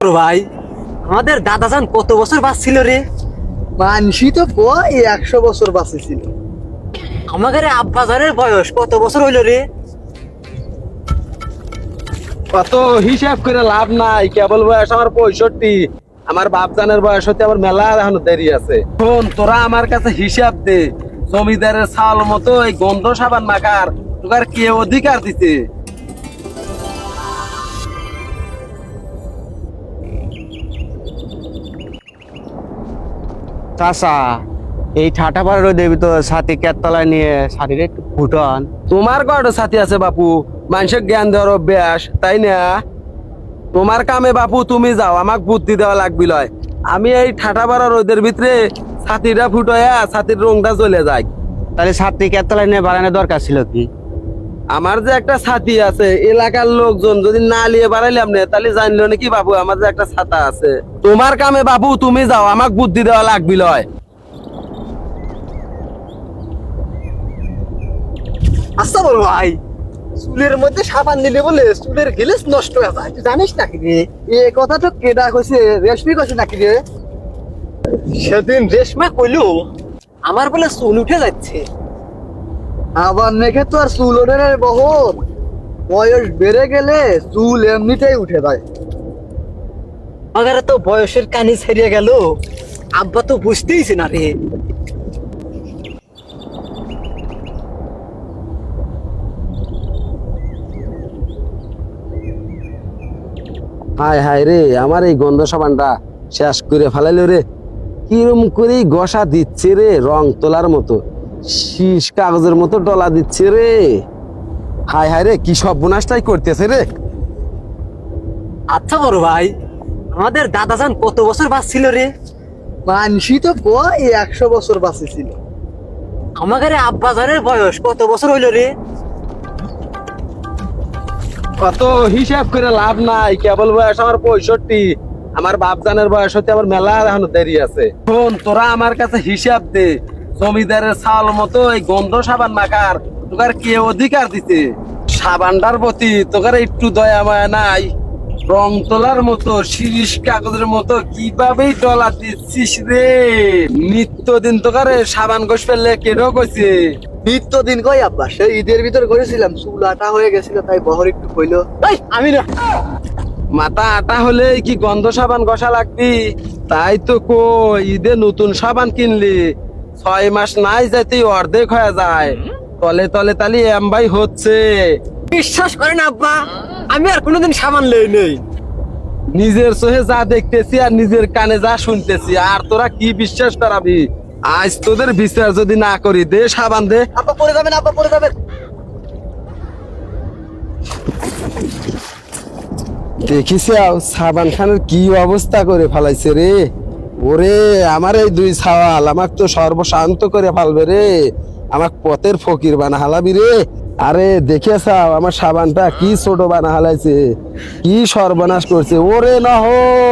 ভাই, আমাদের দাদাজান কত বছর বাঁচছিল রে? মানসি তো কয় 100 বছর বাঁচেছিল। আমাদের আব্বাজানের বয়স কত বছর হইল রে? কত হিসাব করে লাভ নাই, কেবল বয়স আমার 65। আমার বাপজানের বয়স হতে আমার মেলা এখনো দেরি আছে। শোন, তোরা আমার কাছে হিসাব দে। জমিদারের ছাল মতো এই গন্ধ সাবান মাখার তোর কে অধিকার দিতে? চাচা, এই ঠাটা পাড়ার দেবী তো সাথী কেতলায় নিয়ে শাড়ির একটু ফুটন। তোমার কয়টা সাথী আছে বাপু? মানুষের জ্ঞান দেওয়ার অভ্যাস, তাই না? তোমার কামে বাপু তুমি যাও, আমাক বুদ্ধি দেওয়া লাগবি লয়। আমি এই ঠাটা পাড়া রোদের ভিতরে ছাতিটা ফুটয়া ছাতির রংটা চলে যায়। তাহলে সাথী কেতলায় নিয়ে বাড়ানোর দরকার ছিল কি? আমার যে একটা ছাতি আছে, এলাকার লোকজন যদি না নিয়ে বাড়াইলাম না, তাহলে জানলো নাকি বাবু আমার যে একটা ছাতা আছে। তোমার কামে বাবু তুমি যাও, আমাক বুদ্ধি দেওয়া লাগবি লয়। আচ্ছা বল ভাই, চুলের মধ্যে সাবান দিলে বলে চুলের গিলেস নষ্ট হয়ে যায়, তুই জানিস নাকি রে? এ কথা তো কেডা কইছে? রেশমি কইছে নাকি রে? সেদিন রেশমা কইলো আমার বলে চুল উঠে যাচ্ছে। আবার মেঘে তো আর চুল ওঠে না রে বহন। বয়স বেড়ে গেলে চুল এমনিতেই উঠে যায়। আমাদের তো বয়সের কানি ছেড়িয়ে গেল, আব্বা তো বুঝতেইছে না রে। হায় হায় রে, আমার এই গন্ধ সাবানটা শেষ করে ফেলাইলো রে। কিরম করে গসা দিচ্ছে রে, রং তোলার মতো শীষ কাগজের মতো ডলা দিচ্ছে রে। হায় হায় রে, কি সব বোনাসটাই করতেছে রে। আচ্ছা বড় ভাই, আমাদের দাদাজান কত বছর বাঁচছিল রে? মানসি তো কয় 100 বছর বাঁচেছিল। আমাদের আব্বাজানের বয়স কত বছর হইল রে? কত হিসাব করে লাভ নাই, কেবল বয়স আমার 65। আমার বাপজানের বয়স হতে আমার মেলা এখনো দেরি আছে। শোন, তোরা আমার কাছে হিসাব দে। জমিদারের ছাল মতো এই গন্ধ সাবান মাখার তোর কে অধিকার দিতে? সাবানটার প্রতি তোর একটু দয়া মায়া নাই? রং তোলার মতো শিরিষ কাগজের মতো কিভাবেই ডলা দিচ্ছিস রে। নিত্যদিন তোর সাবান ঘষ ফেললে কেন কইছে? নিত্যদিন কই আব্বা, সেই ঈদের ভিতর করেছিলাম, চুল আটা হয়ে গেছিল, তাই বহর একটু কইলো। এই, আমি না। মাথা আটা হলে কি গন্ধ সাবান ঘষা লাগবি? তাই তো কই, ঈদে নতুন সাবান কিনলি 6 মাস নাই যাইতেই অর্ধেক হয়ে যায়। তলে তলে তালি এমবাই হচ্ছে। বিশ্বাস করেন আব্বা, আমি আর কোনোদিন সাবান লই নেই। নিজের চোখে যা দেখতেছি আর নিজের কানে যা শুনতেছি, আর তোরা কি বিশ্বাস করাবি? আজ তোদের বিচার যদি না করি, দে সাবান দে। আব্বা পড়ে যাবেন, আব্বা পড়ে যাবেন। দেখিস সাবান খানের কি অবস্থা করে ফেলাইছে রে। ওরে আমার এই দুই ছাওয়াল আমাক তো সর্বশান্ত করে ফেলবে রে। আমাক পথের ফকির বানা হালাবি রে। আরে দেখেছাও আমার সাবানটা কি ছোট বানা হালাইছে, কি সর্বনাশ করছে। ওরে নহর,